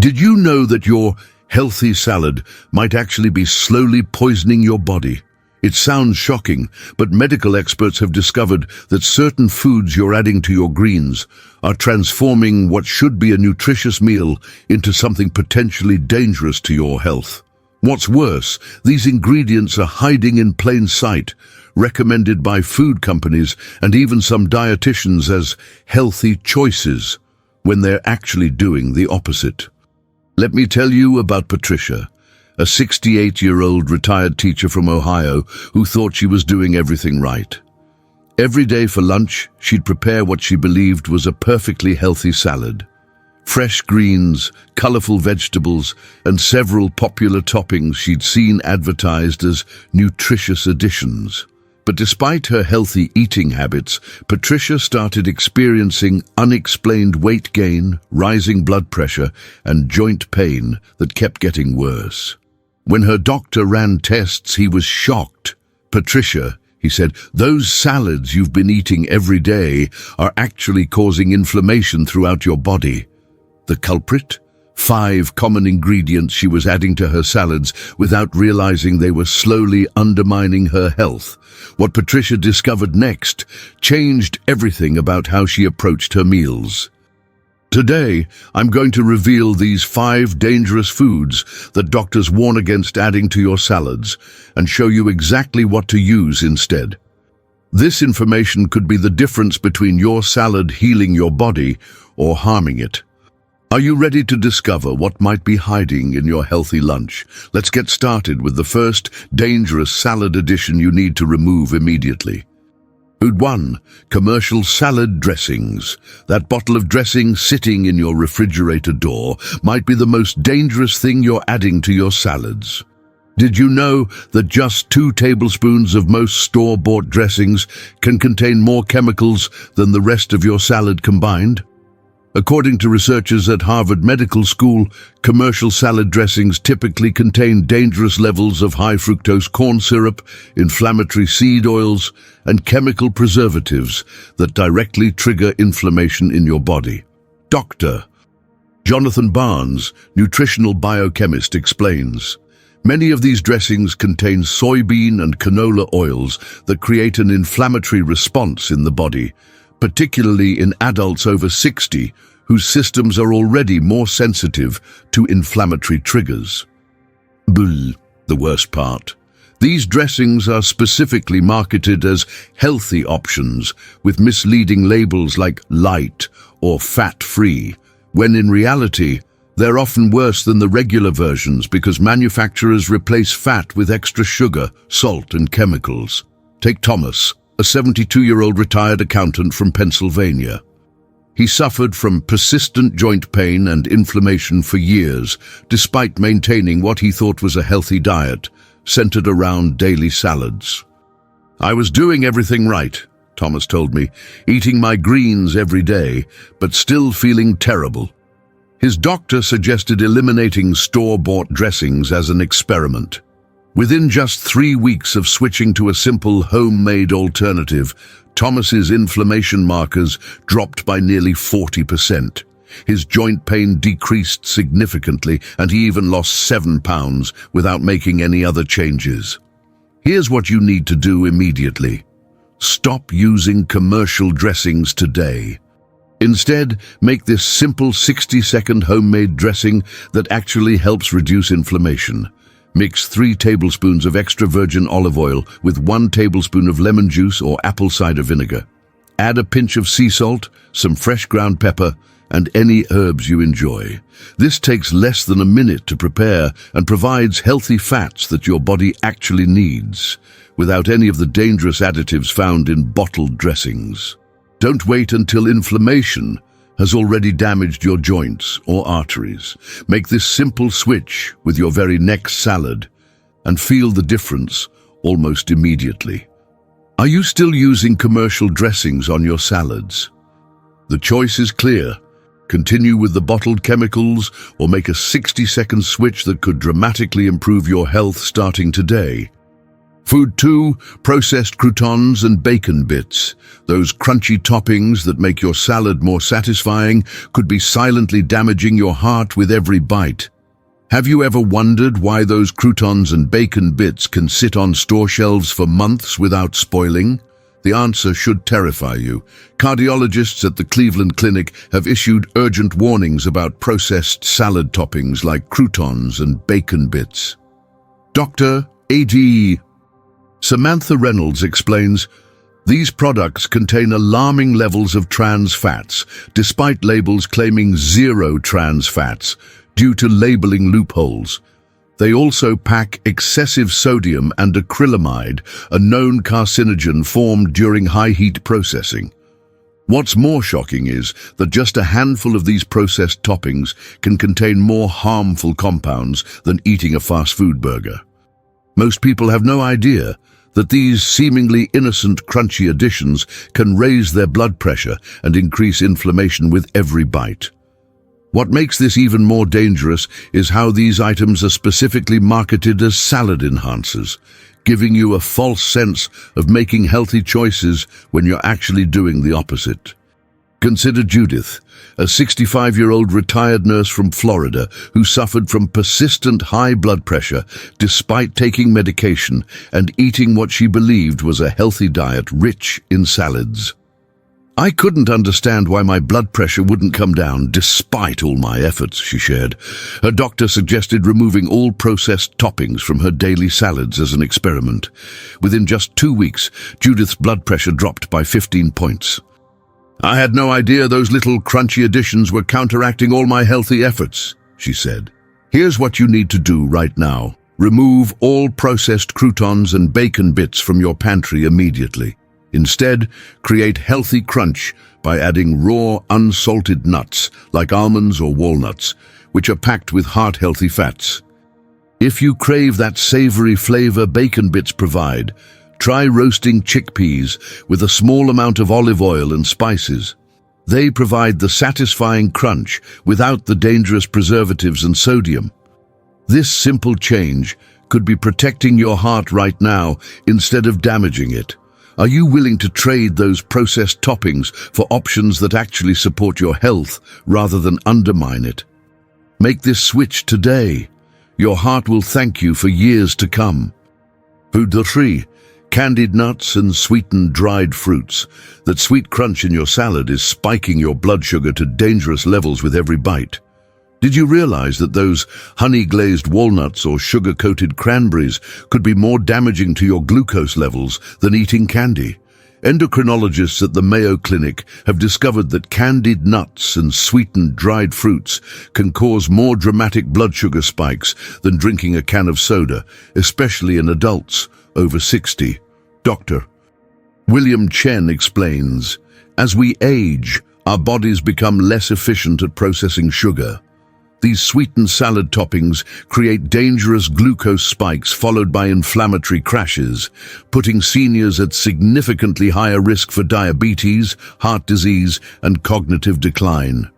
Did you know that your healthy salad might actually be slowly poisoning your body? It sounds shocking, but medical experts have discovered that certain foods you're adding to your greens are transforming what should be a nutritious meal into something potentially dangerous to your health. What's worse, these ingredients are hiding in plain sight, recommended by food companies and even some dietitians as healthy choices, when they're actually doing the opposite. Let me tell you about Patricia, a 68-year-old retired teacher from Ohio who thought she was doing everything right. Every day for lunch, she'd prepare what she believed was a perfectly healthy salad. Fresh greens, colorful vegetables, and several popular toppings she'd seen advertised as nutritious additions. But despite her healthy eating habits, Patricia started experiencing unexplained weight gain, rising blood pressure, and joint pain that kept getting worse. When her doctor ran tests, he was shocked. "Patricia," he said, "those salads you've been eating every day are actually causing inflammation throughout your body." The culprit? 5 common ingredients she was adding to her salads without realizing they were slowly undermining her health. What Patricia discovered next changed everything about how she approached her meals. Today, I'm going to reveal these 5 dangerous foods that doctors warn against adding to your salads and show you exactly what to use instead. This information could be the difference between your salad healing your body or harming it. Are you ready to discover what might be hiding in your healthy lunch? Let's get started with the first dangerous salad addition you need to remove immediately. Food 1. Commercial salad dressings. That bottle of dressing sitting in your refrigerator door might be the most dangerous thing you're adding to your salads. Did you know that just 2 tablespoons of most store-bought dressings can contain more chemicals than the rest of your salad combined? According to researchers at Harvard Medical School, commercial salad dressings typically contain dangerous levels of high-fructose corn syrup, inflammatory seed oils, and chemical preservatives that directly trigger inflammation in your body. Dr. Jonathan Barnes, nutritional biochemist, explains, "Many of these dressings contain soybean and canola oils that create an inflammatory response in the body, particularly in adults over 60, whose systems are already more sensitive to inflammatory triggers." The worst part. These dressings are specifically marketed as healthy options with misleading labels like light or fat-free, when in reality, they're often worse than the regular versions because manufacturers replace fat with extra sugar, salt, and chemicals. Take Thomas, a 72-year-old retired accountant from Pennsylvania. He suffered from persistent joint pain and inflammation for years, despite maintaining what he thought was a healthy diet, centered around daily salads. "I was doing everything right," Thomas told me, "eating my greens every day, but still feeling terrible." His doctor suggested eliminating store-bought dressings as an experiment. Within just 3 weeks of switching to a simple homemade alternative, Thomas's inflammation markers dropped by nearly 40%. His joint pain decreased significantly, and he even lost 7 pounds without making any other changes. Here's what you need to do immediately. Stop using commercial dressings today. Instead, make this simple 60-second homemade dressing that actually helps reduce inflammation. Mix 3 tablespoons of extra virgin olive oil with 1 tablespoon of lemon juice or apple cider vinegar. Add a pinch of sea salt, some fresh ground pepper, and any herbs you enjoy. This takes less than a minute to prepare and provides healthy fats that your body actually needs, without any of the dangerous additives found in bottled dressings. Don't wait until inflammation has already damaged your joints or arteries. Make this simple switch with your very next salad and feel the difference almost immediately. Are you still using commercial dressings on your salads? The choice is clear. Continue with the bottled chemicals or make a 60-second switch that could dramatically improve your health starting today. Food 2, processed croutons and bacon bits. Those crunchy toppings that make your salad more satisfying could be silently damaging your heart with every bite. Have you ever wondered why those croutons and bacon bits can sit on store shelves for months without spoiling? The answer should terrify you. Cardiologists at the Cleveland Clinic have issued urgent warnings about processed salad toppings like croutons and bacon bits. Dr. A.D. Samantha Reynolds explains, these products contain alarming levels of trans fats, despite labels claiming zero trans fats, due to labeling loopholes. They also pack excessive sodium and acrylamide, a known carcinogen formed during high-heat processing. What's more shocking is that just a handful of these processed toppings can contain more harmful compounds than eating a fast food burger. Most people have no idea that these seemingly innocent crunchy additions can raise their blood pressure and increase inflammation with every bite. What makes this even more dangerous is how these items are specifically marketed as salad enhancers, giving you a false sense of making healthy choices when you're actually doing the opposite. Consider Judith, a 65-year-old retired nurse from Florida who suffered from persistent high blood pressure despite taking medication and eating what she believed was a healthy diet rich in salads. I couldn't understand why my blood pressure wouldn't come down despite all my efforts, she shared. Her doctor suggested removing all processed toppings from her daily salads as an experiment. Within just 2 weeks, Judith's blood pressure dropped by 15 points. I had no idea those little crunchy additions were counteracting all my healthy efforts, she said. Here's what you need to do right now. Remove all processed croutons and bacon bits from your pantry immediately. Instead, create healthy crunch by adding raw, unsalted nuts like almonds or walnuts, which are packed with heart-healthy fats. If you crave that savory flavor bacon bits provide, try roasting chickpeas with a small amount of olive oil and spices. They provide the satisfying crunch without the dangerous preservatives and sodium. This simple change could be protecting your heart right now instead of damaging it. Are you willing to trade those processed toppings for options that actually support your health rather than undermine it? Make this switch today. Your heart will thank you for years to come. Food 3. Candied nuts and sweetened dried fruits. That sweet crunch in your salad is spiking your blood sugar to dangerous levels with every bite. Did you realize that those honey-glazed walnuts or sugar-coated cranberries could be more damaging to your glucose levels than eating candy? Endocrinologists at the Mayo Clinic have discovered that candied nuts and sweetened dried fruits can cause more dramatic blood sugar spikes than drinking a can of soda, especially in adults over 60. Dr. William Chen explains, as we age, our bodies become less efficient at processing sugar. These sweetened salad toppings create dangerous glucose spikes followed by inflammatory crashes, putting seniors at significantly higher risk for diabetes, heart disease, and cognitive decline.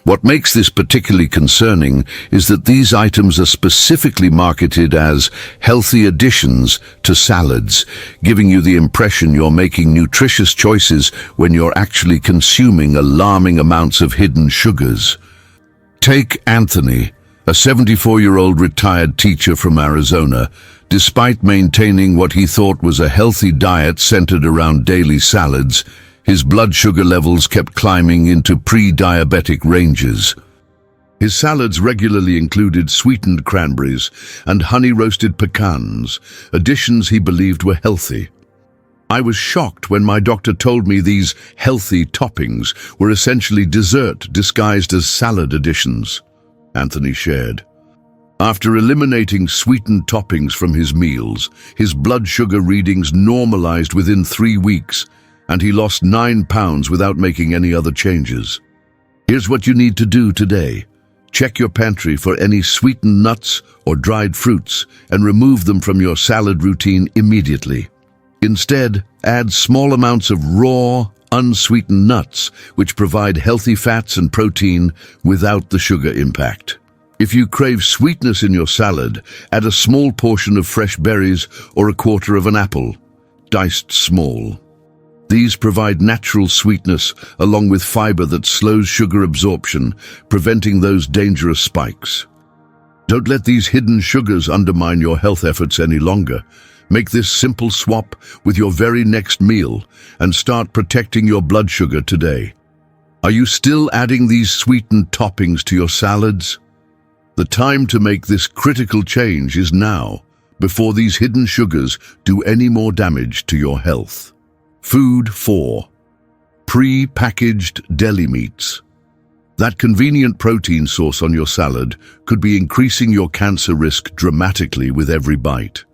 What makes this particularly concerning is that these items are specifically marketed as healthy additions to salads, giving you the impression you're making nutritious choices when you're actually consuming alarming amounts of hidden sugars. Take Anthony, a 74-year-old retired teacher from Arizona. Despite maintaining what he thought was a healthy diet centered around daily salads, his blood sugar levels kept climbing into pre-diabetic ranges. His salads regularly included sweetened cranberries and honey-roasted pecans, additions he believed were healthy. I was shocked when my doctor told me these healthy toppings were essentially dessert disguised as salad additions, Anthony shared. After eliminating sweetened toppings from his meals, his blood sugar readings normalized within 3 weeks, and he lost 9 pounds without making any other changes. Here's what you need to do today. Check your pantry for any sweetened nuts or dried fruits and remove them from your salad routine immediately. Instead, add small amounts of raw, unsweetened nuts, which provide healthy fats and protein without the sugar impact. If you crave sweetness in your salad, add a small portion of fresh berries or a quarter of an apple, diced small. These provide natural sweetness along with fiber that slows sugar absorption, preventing those dangerous spikes. Don't let these hidden sugars undermine your health efforts any longer. Make this simple swap with your very next meal and start protecting your blood sugar today. Are you still adding these sweetened toppings to your salads? The time to make this critical change is now, before these hidden sugars do any more damage to your health. Food 4. Pre-packaged deli meats. That convenient protein source on your salad could be increasing your cancer risk dramatically with every bite.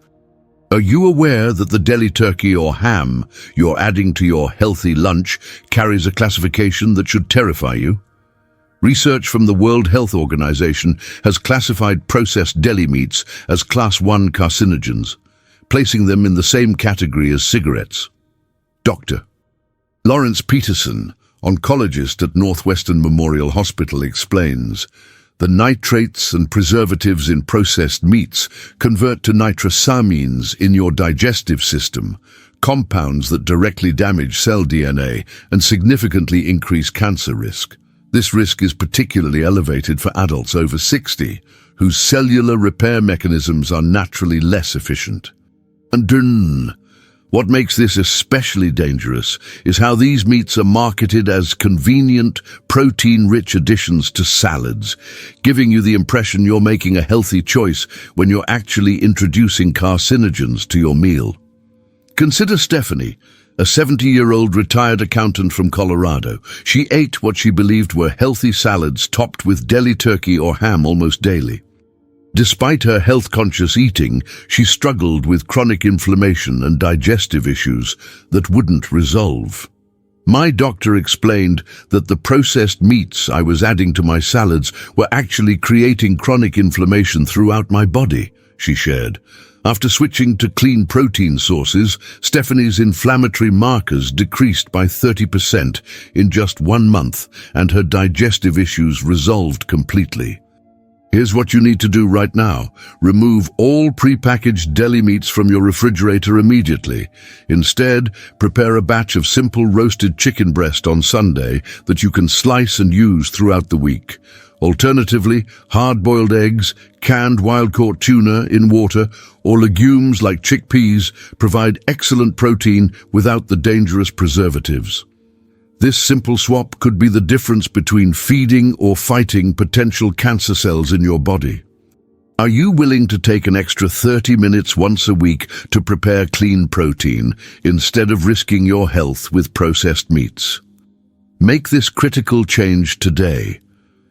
Are you aware that the deli turkey or ham you're adding to your healthy lunch carries a classification that should terrify you? Research from the World Health Organization has classified processed deli meats as Class 1 carcinogens, placing them in the same category as cigarettes. Dr. Lawrence Peterson, oncologist at Northwestern Memorial Hospital, explains, the nitrates and preservatives in processed meats convert to nitrosamines in your digestive system, compounds that directly damage cell DNA and significantly increase cancer risk. This risk is particularly elevated for adults over 60, whose cellular repair mechanisms are naturally less efficient. And what makes this especially dangerous is how these meats are marketed as convenient, protein-rich additions to salads, giving you the impression you're making a healthy choice when you're actually introducing carcinogens to your meal. Consider Stephanie, a 70-year-old retired accountant from Colorado. She ate what she believed were healthy salads topped with deli turkey or ham almost daily. Despite her health-conscious eating, she struggled with chronic inflammation and digestive issues that wouldn't resolve. My doctor explained that the processed meats I was adding to my salads were actually creating chronic inflammation throughout my body, she shared. After switching to clean protein sources, Stephanie's inflammatory markers decreased by 30% in just 1 month, and her digestive issues resolved completely. Here's what you need to do right now. Remove all prepackaged deli meats from your refrigerator immediately. Instead, prepare a batch of simple roasted chicken breast on Sunday that you can slice and use throughout the week. Alternatively, hard-boiled eggs, canned wild-caught tuna in water, or legumes like chickpeas provide excellent protein without the dangerous preservatives. This simple swap could be the difference between feeding or fighting potential cancer cells in your body. Are you willing to take an extra 30 minutes once a week to prepare clean protein instead of risking your health with processed meats? Make this critical change today.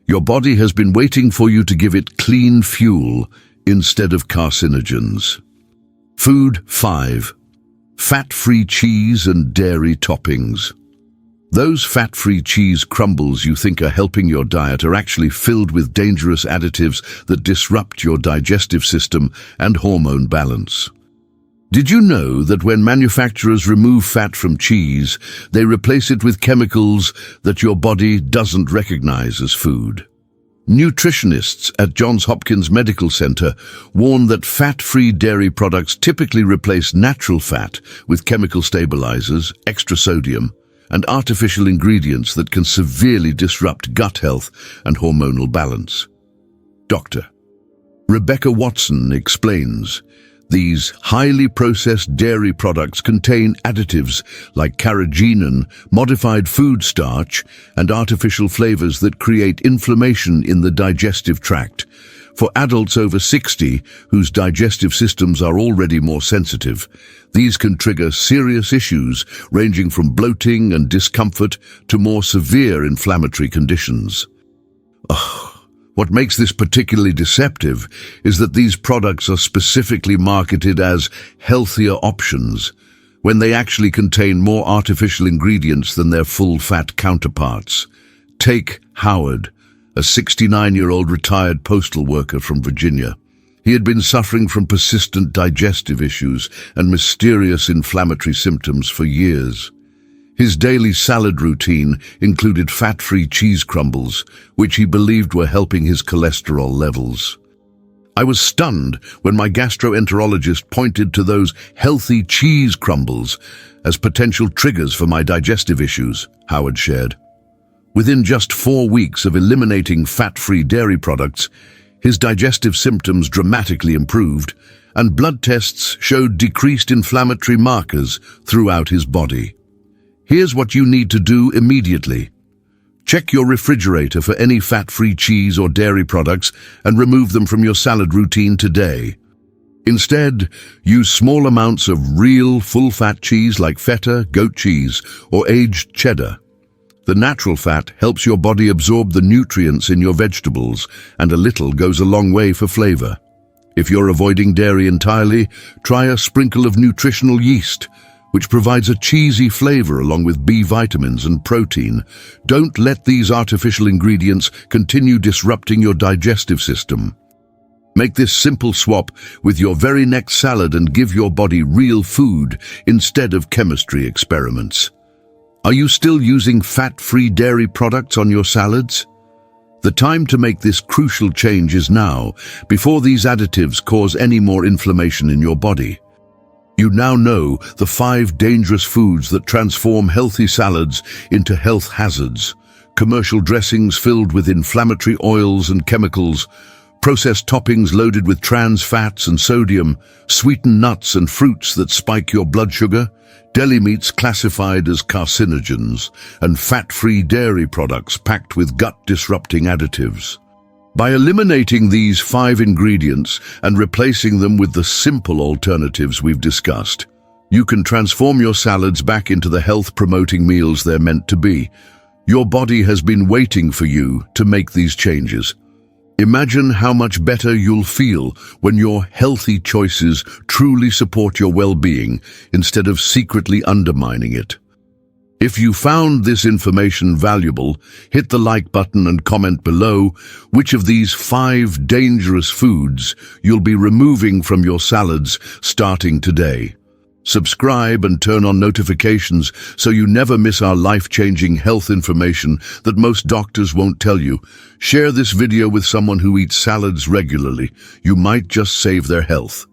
Your body has been waiting for you to give it clean fuel instead of carcinogens. Food 5. Fat-free cheese and dairy toppings. Those fat-free cheese crumbles you think are helping your diet are actually filled with dangerous additives that disrupt your digestive system and hormone balance. Did you know that when manufacturers remove fat from cheese, they replace it with chemicals that your body doesn't recognize as food? Nutritionists at Johns Hopkins Medical Center warn that fat-free dairy products typically replace natural fat with chemical stabilizers, extra sodium, and artificial ingredients that can severely disrupt gut health and hormonal balance. Dr. Rebecca Watson explains, these highly processed dairy products contain additives like carrageenan, modified food starch, and artificial flavors that create inflammation in the digestive tract. For adults over 60 whose digestive systems are already more sensitive, these can trigger serious issues ranging from bloating and discomfort to more severe inflammatory conditions. What makes this particularly deceptive is that these products are specifically marketed as healthier options when they actually contain more artificial ingredients than their full-fat counterparts. Take Howard, a 69-year-old retired postal worker from Virginia. He had been suffering from persistent digestive issues and mysterious inflammatory symptoms for years. His daily salad routine included fat-free cheese crumbles, which he believed were helping his cholesterol levels. I was stunned when my gastroenterologist pointed to those healthy cheese crumbles as potential triggers for my digestive issues, Howard shared. Within just 4 weeks of eliminating fat-free dairy products, his digestive symptoms dramatically improved, and blood tests showed decreased inflammatory markers throughout his body. Here's what you need to do immediately. Check your refrigerator for any fat-free cheese or dairy products and remove them from your salad routine today. Instead, use small amounts of real, full-fat cheese like feta, goat cheese, or aged cheddar. The natural fat helps your body absorb the nutrients in your vegetables, and a little goes a long way for flavor. If you're avoiding dairy entirely, try a sprinkle of nutritional yeast, which provides a cheesy flavor along with B vitamins and protein. Don't let these artificial ingredients continue disrupting your digestive system. Make this simple swap with your very next salad and give your body real food instead of chemistry experiments. Are you still using fat-free dairy products on your salads? The time to make this crucial change is now, before these additives cause any more inflammation in your body. You now know the 5 dangerous foods that transform healthy salads into health hazards. Commercial dressings filled with inflammatory oils and chemicals, processed toppings loaded with trans fats and sodium, sweetened nuts and fruits that spike your blood sugar, deli meats classified as carcinogens, and fat-free dairy products packed with gut-disrupting additives. By eliminating these 5 ingredients and replacing them with the simple alternatives we've discussed, you can transform your salads back into the health-promoting meals they're meant to be. Your body has been waiting for you to make these changes. Imagine how much better you'll feel when your healthy choices truly support your well-being instead of secretly undermining it. If you found this information valuable, hit the like button and comment below which of these 5 dangerous foods you'll be removing from your salads starting today. Subscribe and turn on notifications so you never miss our life-changing health information that most doctors won't tell you. Share this video with someone who eats salads regularly. You might just save their health.